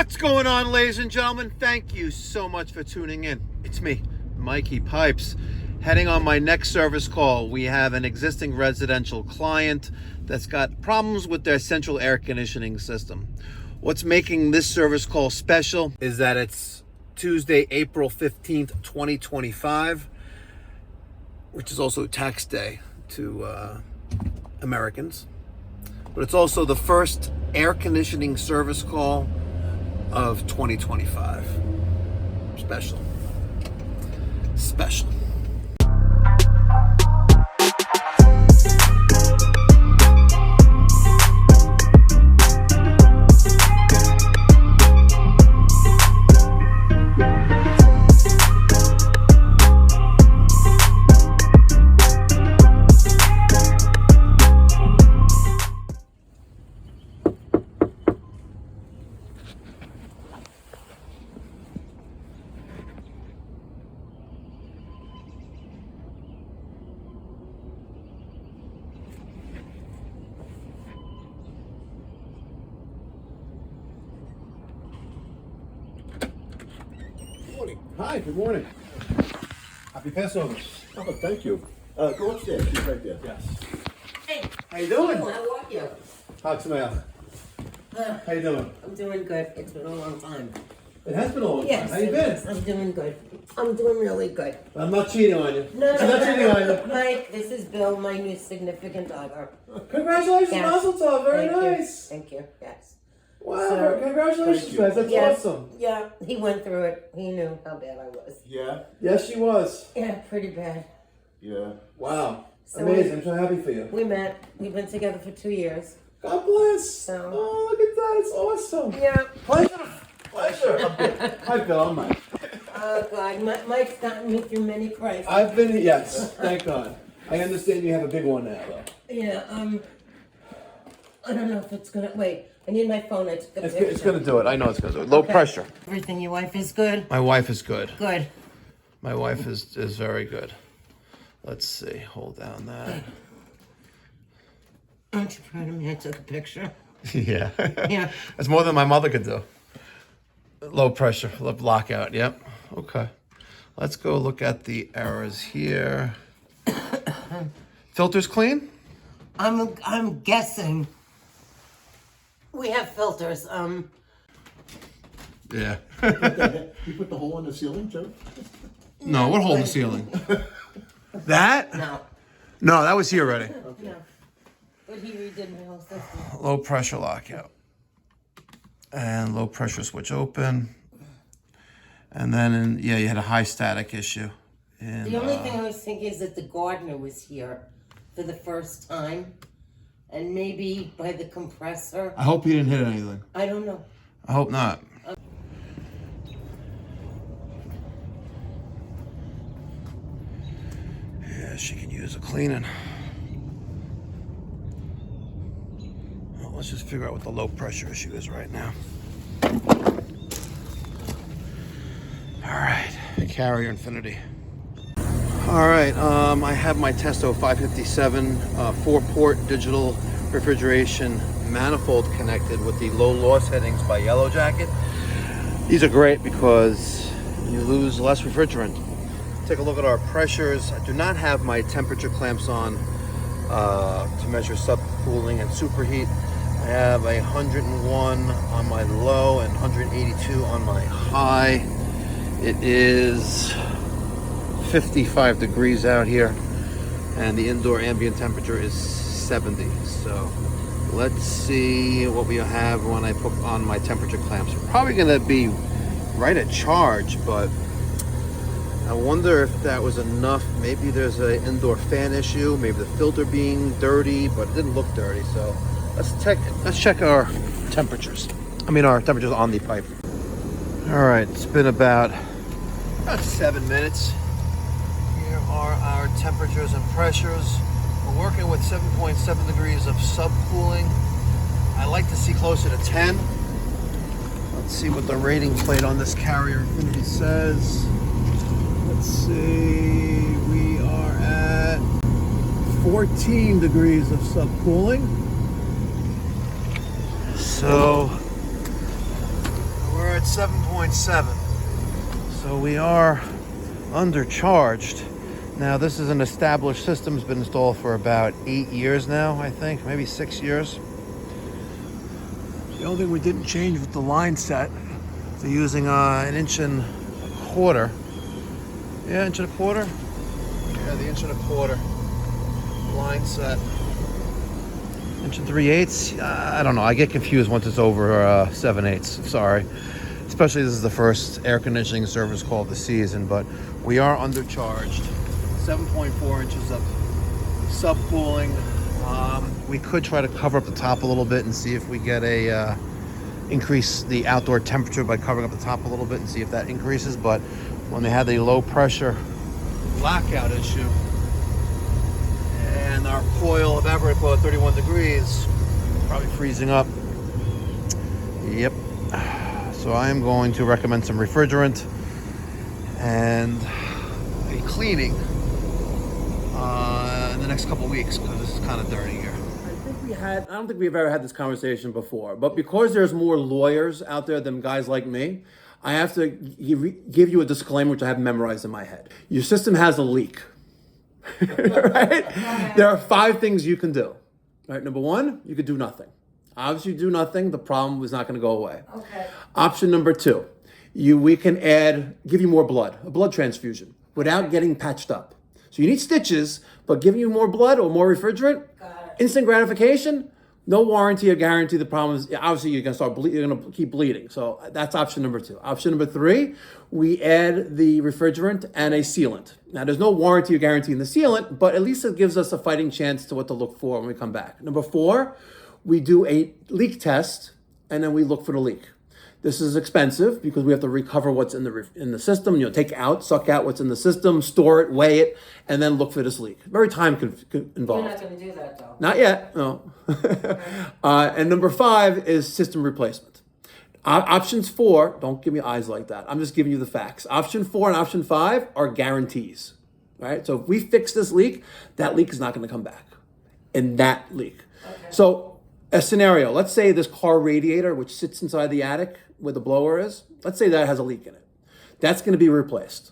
What's going on, ladies and gentlemen? Thank you so much for tuning in. It's me, Mikey Pipes, heading on my next service call. We have an existing residential client that's got problems with their central air conditioning system. What's making this service call special is that it's Tuesday, April 15th, 2025, which is also tax day to Americans. But it's also the first air conditioning service call of 2025. Special. Hi, good morning. Happy Passover. Oh, thank you. Go upstairs. She's right there. Yes. Hey, How you doing? how are you? How you doing? I'm doing good. It's been a long time. It has been a long Yes. time. How you been? I'm doing good. I'm doing really good. I'm not cheating on you. No, I'm not cheating on you. Mike, this is Bill, my new significant other. Congratulations, Yes. Mazel Tov. Very Thank nice. You. Thank you. Yes. Wow, So, congratulations, thank you. guys. That's Yes. awesome. Yeah, he went through it. He knew how bad I was. Yeah, Yes, she was. Yeah, pretty bad. yeah. Wow. So Amazing. I'm so happy for you. We met. We've been together for 2 years. God bless. So- Oh, look at that. It's awesome. Yeah. Pleasure. Hi, Bill. I'm Mike. Oh, God. Mike's gotten me through many crises. I've been, yes, thank God. I understand you have a big one now, though. Yeah, I don't know if it's gonna, wait, I need my phone, I took a picture. It's going to do it. I know it's going to do it. Low pressure. Everything, your wife is good? My wife is good. Good. My wife is very good. Let's see. Hold down that. Aren't you proud of me? I took a picture. Yeah. Yeah. That's more than my mother could do. Low pressure, lockout. Yep. Okay. Let's go look at the errors here. Filters clean? I'm guessing. We have filters, Yeah. You put the hole in the ceiling too? No, what hole in the ceiling? That? no. No, that was here already. No. But he redid my whole system. Low pressure lockout. And low pressure switch open. And then, you had a high static issue. And, The only thing I was thinking is that the gardener was here for the first time. And maybe by the compressor. I hope you didn't hit anything. I don't know. I hope not. Yeah, she can use a cleaning. Well, let's just figure out what the low pressure issue is right now. All right, Carrier Infinity. All right, I have my Testo 557 4-port digital refrigeration manifold connected with the low loss headings by Yellow Jacket. These are great because you lose less refrigerant. Take a look at our pressures. I do not have my temperature clamps on to measure subcooling and superheat. I have 101 on my low and 182 on my high. It is 55 degrees out here and the indoor ambient temperature is 70. So let's see what we have when I put on my temperature clamps. We're probably going to be right at charge, but I wonder if that was enough. Maybe there's an indoor fan issue, maybe the filter being dirty, but it didn't look dirty. So let's check our temperatures. Our temperatures on the pipe. All right, it's been about 7 minutes. Here are our temperatures and pressures. We're working with 7.7 degrees of subcooling. I like to see closer to 10. Let's see what the rating plate on this Carrier Infinity says. Let's see, we are at 14 degrees of subcooling. So we're at 7.7. So we are undercharged. Now this is an established system. It's been installed for about 8 years now, I think, maybe 6 years. The only thing we didn't change with the line set, so using an 1.25 inches. Yeah, 1.25 inches. Yeah, the 1.25 inch line set. 1 3/8. I don't know. I get confused once it's over 7/8. Sorry. Especially this is the first air conditioning service call of the season, but we are undercharged. 7.4 inches of subcooling. We could try to cover up the top a little bit and see if we get a increase the outdoor temperature by covering up the top a little bit and see if that increases. But when they had the low pressure lockout issue and our coil evaporator coil at 31 degrees, probably freezing up. Yep. So I am going to recommend some refrigerant and a cleaning in the next couple weeks because this is kind of dirty here. I don't think we've ever had this conversation before, but because there's more lawyers out there than guys like me, I have to give you a disclaimer which I have memorized in my head. Your system has a leak, right? There are 5 things you can do. Right? Number 1, you could do nothing. Obviously, you do nothing, the problem is not going to go away. Okay. Option number 2, we can give you more blood, a blood transfusion, without getting patched up. So you need stitches, but giving you more blood or more refrigerant, instant gratification, no warranty or guarantee. The problem is obviously you're going to keep bleeding. So that's option number 2. Option number 3, we add the refrigerant and a sealant. Now there's no warranty or guarantee in the sealant, but at least it gives us a fighting chance to what to look for when we come back. Number 4, we do a leak test and then we look for the leak. This is expensive because we have to recover what's in the system. Suck out what's in the system, store it, weigh it, and then look for this leak. Very time involved. You're not going to do that though. Not yet, no. And number 5 is system replacement. Options 4, don't give me eyes like that. I'm just giving you the facts. Option 4 and option 5 are guarantees, right? So if we fix this leak, that leak is not going to come back. And that leak. Okay. So a scenario, let's say this car radiator, which sits inside the attic where the blower is, let's say that has a leak in it. That's going to be replaced.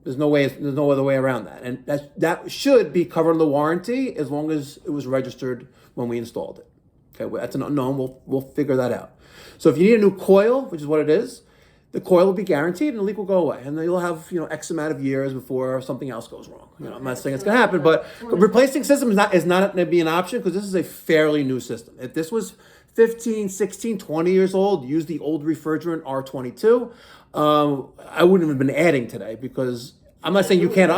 There's no other way around that. And that should be covered in the warranty as long as it was registered when we installed it. Okay, well, that's an unknown. We'll figure that out. So if you need a new coil, which is what it is, the coil will be guaranteed and the leak will go away. And then you'll have, X amount of years before something else goes wrong. I'm not saying it's going to happen, but replacing system is not going to be an option because this is a fairly new system. If this was 15, 16, 20 years old, use the old refrigerant R22, I wouldn't have been adding today because I'm not saying you can't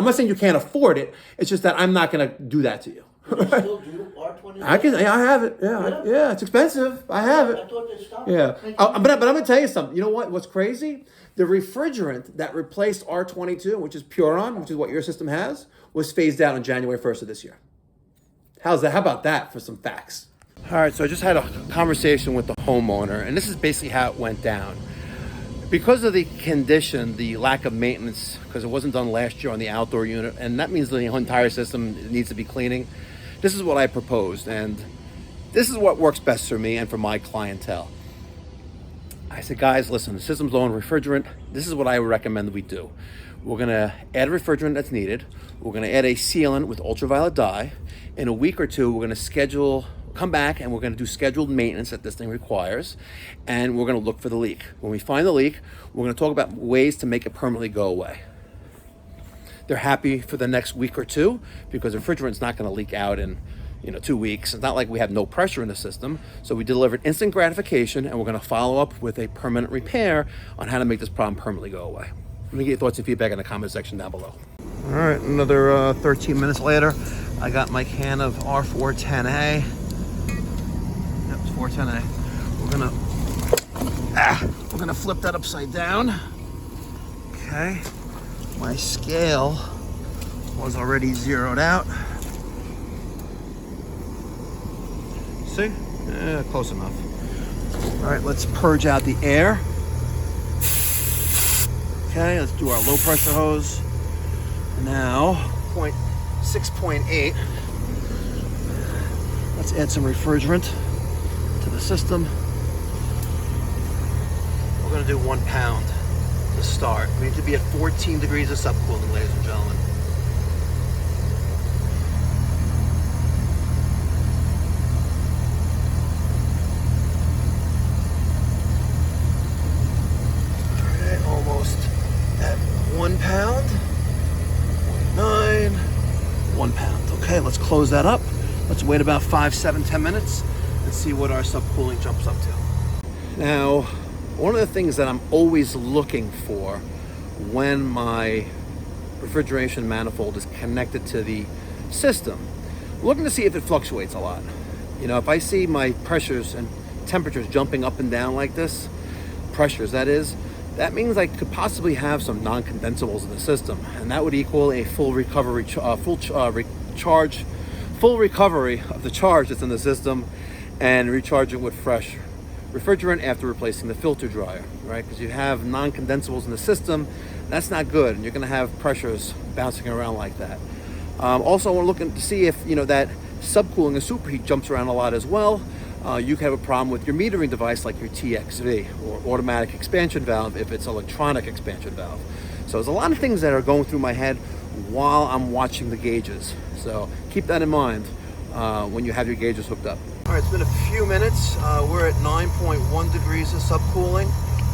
afford it. It's just that I'm not going to do that to you. You still do R20? I have it. Yeah, it's expensive. I have it. I thought they stopped. Yeah. But I'm going to tell you something. You know what? What's crazy? The refrigerant that replaced R22, which is Freon, which is what your system has, was phased out on January 1st of this year. How's that? How about that for some facts? All right, so I just had a conversation with the homeowner, and this is basically how it went down. Because of the condition, the lack of maintenance, because it wasn't done last year on the outdoor unit, and that means the entire system needs to be cleaning, this is what I proposed, and this is what works best for me and for my clientele. I said, guys, listen, the system's low on refrigerant. This is what I would recommend that we do. We're gonna add a refrigerant that's needed. We're gonna add a sealant with ultraviolet dye. In a week or 2, we're gonna come back and we're gonna do scheduled maintenance that this thing requires, and we're gonna look for the leak. When we find the leak, we're gonna talk about ways to make it permanently go away. They're happy for the next week or 2 because the refrigerant's not gonna leak out in 2 weeks. It's not like we have no pressure in the system. So we delivered instant gratification, and we're gonna follow up with a permanent repair on how to make this problem permanently go away. Let me get your thoughts and feedback in the comment section down below. All right, another 13 minutes later, I got my can of R410A. Yep, it's 410A. We're gonna flip that upside down. Okay, my scale was already zeroed out. See? Close enough. All right, let's purge out the air. Okay, let's do our low pressure hose. Now, 6.8. Let's add some refrigerant to the system. What we're gonna do 1 pound to start. We need to be at 14 degrees of subcooling, ladies and gentlemen. Alright, almost at 1 pound. 0.9, 1 pound. Okay, let's close that up. Let's wait about 5, 7, 10 minutes and see what our subcooling jumps up to. Now, one of the things that I'm always looking for when my refrigeration manifold is connected to the system, looking to see if it fluctuates a lot. You know, if I see my pressures and temperatures jumping up and down like this, pressures that is, that means I could possibly have some non-condensables in the system, and that would equal a full recovery, full recovery of the charge that's in the system, and recharge it with fresh refrigerant after replacing the filter dryer, right? Because you have non-condensables in the system, that's not good, and you're going to have pressures bouncing around like that. Also, we're looking to see if, you know, that subcooling and superheat jumps around a lot as well. You could have a problem with your metering device like your TXV or automatic expansion valve if it's electronic expansion valve. So there's a lot of things that are going through my head while I'm watching the gauges. So keep that in mind when you have your gauges hooked up. All right, it's been a few minutes. We're at 9.1 degrees of subcooling.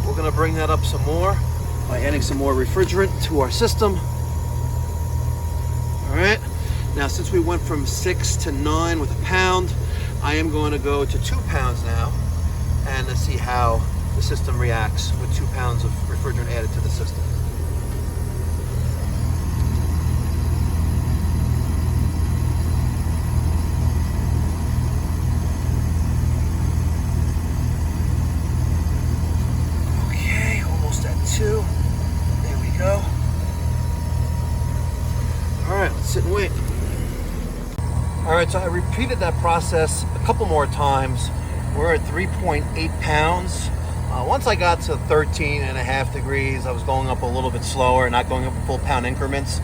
We're gonna bring that up some more by adding some more refrigerant to our system. All right, now since we went from 6 to 9 with a pound, I am going to go to 2 pounds now, and let's see how the system reacts with 2 pounds of refrigerant added to the system. Okay, almost at 2. There we go. All right, let's sit and wait. All right, so I repeated that process a couple more times. We're at 3.8 pounds. Once I got to 13.5 degrees, I was going up a little bit slower, not going up in full pound increments.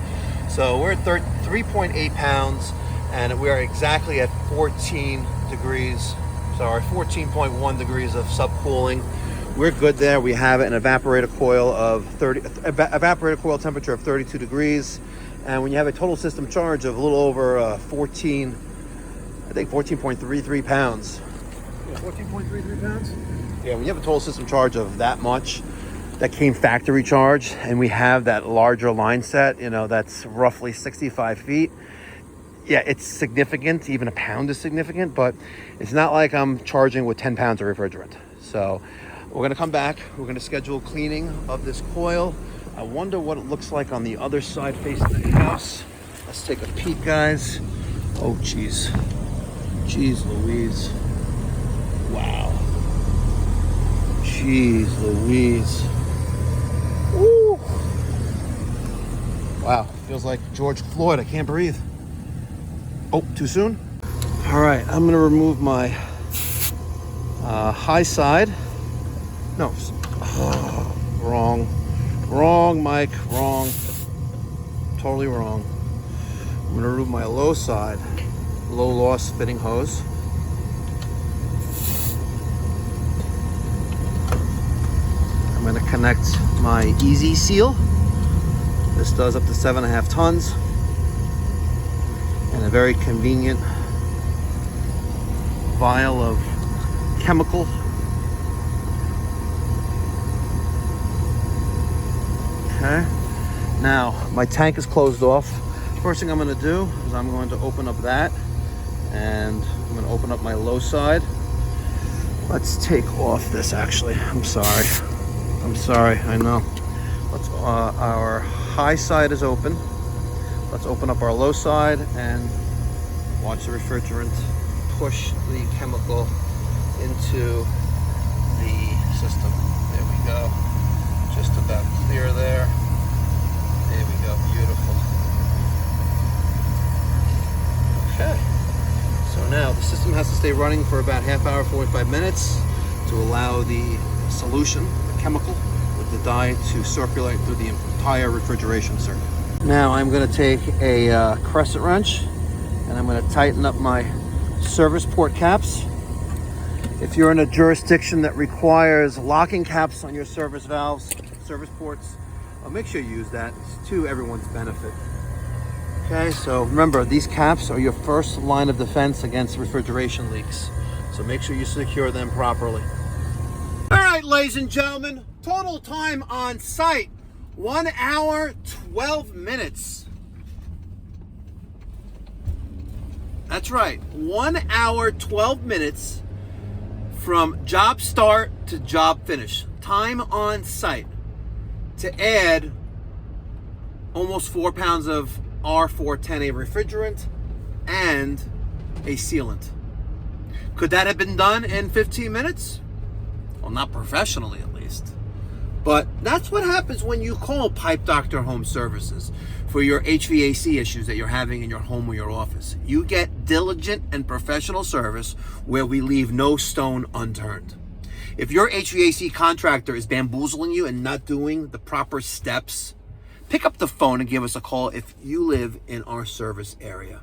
So we're at 3.8 pounds, and we are exactly at 14 degrees. Sorry, 14.1 degrees of subcooling. We're good there. We have an evaporator coil temperature of 32 degrees. And when you have a total system charge of a little over 14, I think 14.33 pounds. Yeah, 14.33 pounds? Yeah, when you have a total system charge of that much, that came factory charge, and we have that larger line set, you know, that's roughly 65 feet. Yeah, it's significant. Even a pound is significant, but it's not like I'm charging with 10 pounds of refrigerant. So we're gonna come back. We're gonna schedule cleaning of this coil. I wonder what it looks like on the other side facing the house. Let's take a peek, guys. Oh, geez. Jeez Louise. Wow. Jeez Louise. Woo. Wow, feels like George Floyd. I can't breathe. Oh, too soon? All right, I'm gonna remove my high side. No, wrong. Wrong, Mike, wrong. Totally wrong. I'm gonna remove my low side, low loss fitting hose. I'm gonna connect my EZ Seal. This does up to 7.5 tons. And a very convenient vial of chemical. Okay, now my tank is closed off. First thing I'm going to do is I'm going to open up that, and I'm going to open up my low side. Let's take off this, actually. I'm sorry, I know. Let's our high side is open. Let's open up our low side and watch the refrigerant push the chemical into the system. There we go. Just about clear there. There we go, beautiful. Okay, so now the system has to stay running for about half hour, 45 minutes to allow the solution, the chemical, with the dye to circulate through the entire refrigeration circuit. Now I'm going to take a crescent wrench and I'm going to tighten up my service port caps. If you're in a jurisdiction that requires locking caps on your service valves, service ports, make sure you use that. It's to everyone's benefit. Okay, so remember, these caps are your first line of defense against refrigeration leaks. So make sure you secure them properly. All right, ladies and gentlemen, total time on site, 1 hour, 12 minutes. That's right, 1 hour, 12 minutes from job start to job finish. Time on site to add almost 4 pounds of R410A refrigerant and a sealant. Could that have been done in 15 minutes? Well, not professionally at least. But that's what happens when you call Pipe Doctor Home Services for your HVAC issues that you're having in your home or your office. You get diligent and professional service where we leave no stone unturned. If your HVAC contractor is bamboozling you and not doing the proper steps, pick up the phone and give us a call if you live in our service area.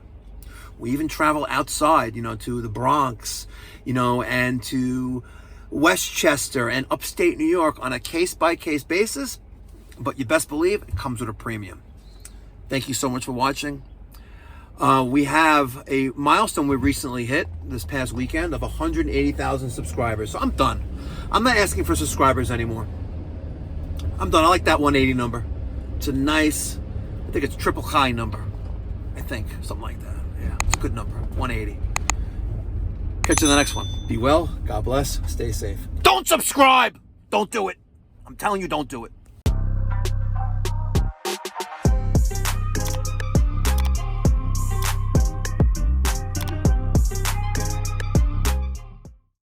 We even travel outside, to the Bronx, and to Westchester and upstate New York on a case-by-case basis, but you best believe it comes with a premium. Thank you so much for watching. We have a milestone we recently hit this past weekend of 180,000 subscribers. So I'm done. I'm not asking for subscribers anymore. I'm done. I like that 180 number. It's a nice, I think it's triple high number. I think, something like that. Yeah, it's a good number, 180. Catch you in the next one. Be well, God bless, stay safe. Don't subscribe! Don't do it. I'm telling you, don't do it.